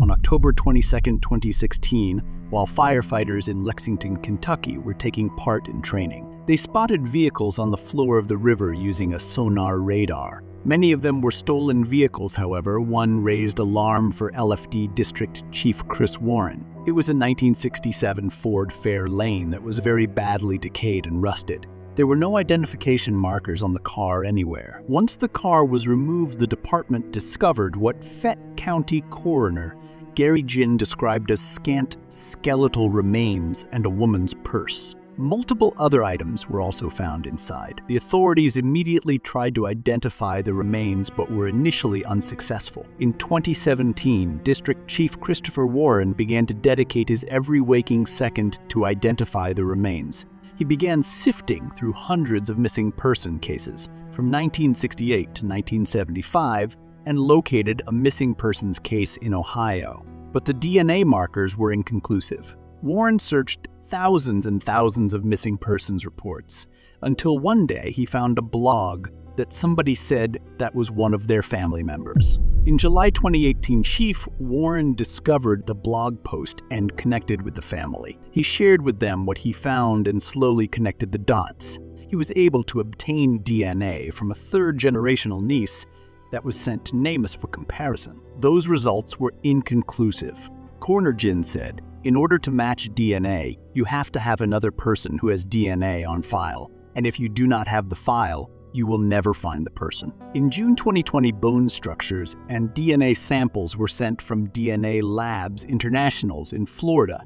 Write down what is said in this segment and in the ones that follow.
on October 22, 2016, while firefighters in Lexington, Kentucky were taking part in training. They spotted vehicles on the floor of the river using a sonar radar. Many of them were stolen vehicles, however. One raised alarm for LFD District Chief Chris Warren. It was a 1967 Ford Fairlane that was very badly decayed and rusted. There were no identification markers on the car anywhere. Once the car was removed, the department discovered what Fayette County coroner Gary Ginn described as scant skeletal remains and a woman's purse. Multiple other items were also found inside. The authorities immediately tried to identify the remains but were initially unsuccessful. In 2017, District Chief Christopher Warren began to dedicate his every waking second to identify the remains. He began sifting through hundreds of missing person cases from 1968 to 1975 and located a missing persons case in Ohio. But the DNA markers were inconclusive. Warren searched thousands and thousands of missing persons reports until one day he found a blog that somebody said that was one of their family members. In July 2018, Chief Warren discovered the blog post and connected with the family. He shared with them what he found and slowly connected the dots. He was able to obtain DNA from a third-generational niece that was sent to NamUs for comparison. Those results were inconclusive. Coroner Ginn said, "In order to match DNA, you have to have another person who has DNA on file, and if you do not have the file, you will never find the person." In June 2020, bone structures and DNA samples were sent from DNA Labs Internationals in Florida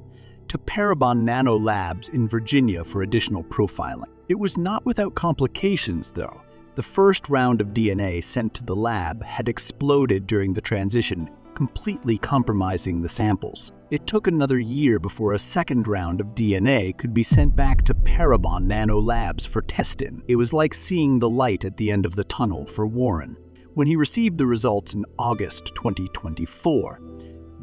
to Parabon Nano Labs in Virginia for additional profiling. It was not without complications, though. The first round of DNA sent to the lab had exploded during the transition, completely compromising the samples. It took another year before a second round of DNA could be sent back to Parabon Nano Labs for testing. It was like seeing the light at the end of the tunnel for Warren. When he received the results in August 2024,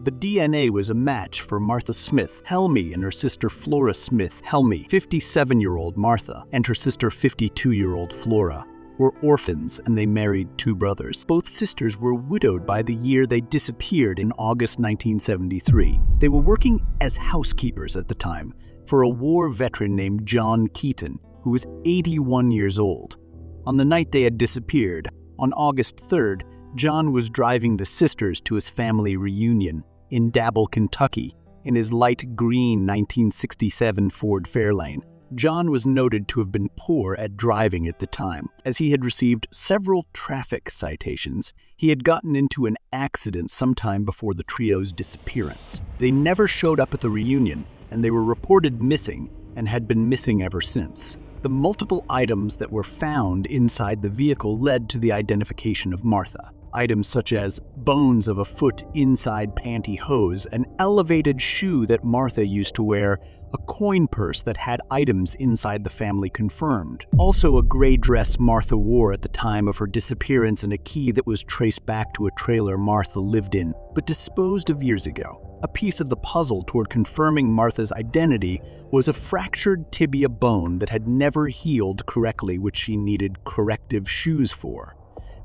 the DNA was a match for Martha Smith Helmy and her sister Flora Smith Helmy. 57-year-old Martha and her sister 52-year-old Flora were orphans, and they married two brothers. Both sisters were widowed by the year they disappeared in August 1973. They were working as housekeepers at the time for a war veteran named John Keaton, who was 81 years old. On the night they had disappeared, on August 3rd, John was driving the sisters to his family reunion in Dabble, Kentucky, in his light green 1967 Ford Fairlane. John was noted to have been poor at driving at the time, as he had received several traffic citations. He had gotten into an accident sometime before the trio's disappearance. They never showed up at the reunion, and they were reported missing and had been missing ever since. The multiple items that were found inside the vehicle led to the identification of Martha. Items such as bones of a foot inside pantyhose, an elevated shoe that Martha used to wear, a coin purse that had items inside the family confirmed. Also a gray dress Martha wore at the time of her disappearance and a key that was traced back to a trailer Martha lived in, but disposed of years ago. A piece of the puzzle toward confirming Martha's identity was a fractured tibia bone that had never healed correctly, which she needed corrective shoes for.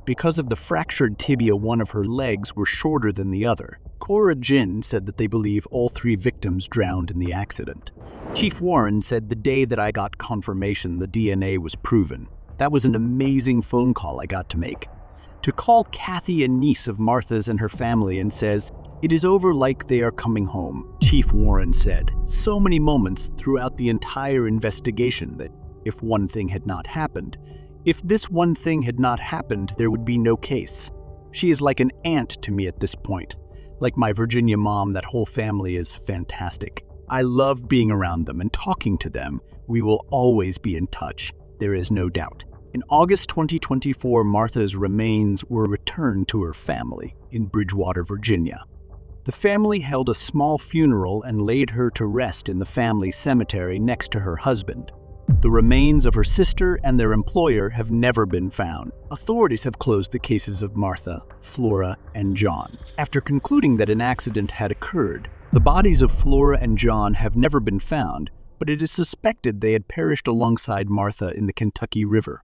Because of the fractured tibia, one of her legs were shorter than the other. Coroner Ginn said that they believe all three victims drowned in the accident. Chief Warren said, "The day that I got confirmation the DNA was proven, that was an amazing phone call I got to make. To call Kathy, a niece of Martha's and her family, and says, 'It is over, like they are coming home.'" Chief Warren said, "So many moments throughout the entire investigation that if one thing had not happened, if this one thing had not happened, there would be no case. She is like an aunt to me at this point. Like my Virginia mom, that whole family is fantastic. I love being around them and talking to them. We will always be in touch, there is no doubt." In August 2024, Martha's remains were returned to her family in Bridgewater, Virginia. The family held a small funeral and laid her to rest in the family cemetery next to her husband. The remains of her sister and their employer have never been found. Authorities have closed the cases of Martha, Flora, and John. After concluding that an accident had occurred, the bodies of Flora and John have never been found, but it is suspected they had perished alongside Martha in the Kentucky River.